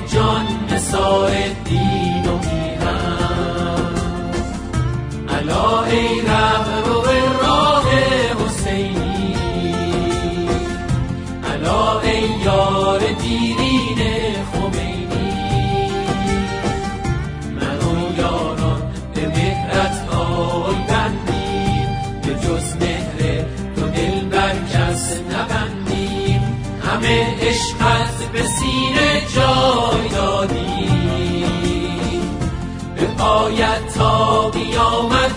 جان نثار دین و میهن. الا ای رهرو راه حسینی، الا ای یار دیرین خمینی. من و یاران به مهرت آی بندیم، به جز مهر تو دل بر کس نبندیم. همه عشقت به سینه جای دادیم، به پایت تا قیامت